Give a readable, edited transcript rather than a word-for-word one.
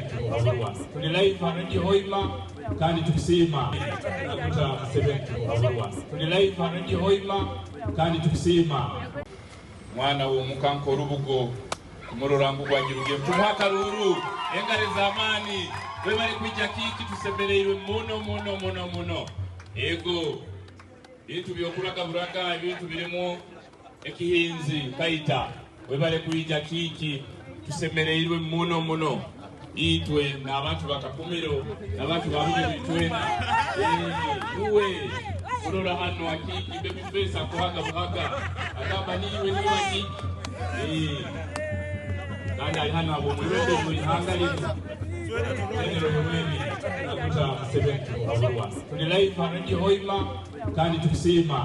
Presidenti Museveni. Tuli live Radio Hoima kandi tukisima nakuta Presidenti Museveni. Tuli live Radio Hoima kandi tukisima mwana wo mukanko rubugo kumurorangu gwagirugiye tumwaka ruru engare zamani we bari kwijya kiki tuseberewe muno ego bintu byokuraga buraga ibintu birimo ekihinzi kaita we bari kwijya kiki tusemerewe muno itwe n'abantu bakakumiro n'abantu babuje bitwena uwe urora hano akiki baby face akohaga buhaga akaba niwe niwe kandi ari hano abo mwebende muhangalira rero mwebi nakuta Presidenti Museveni. Tuli live Radio Hoima kandi tukisima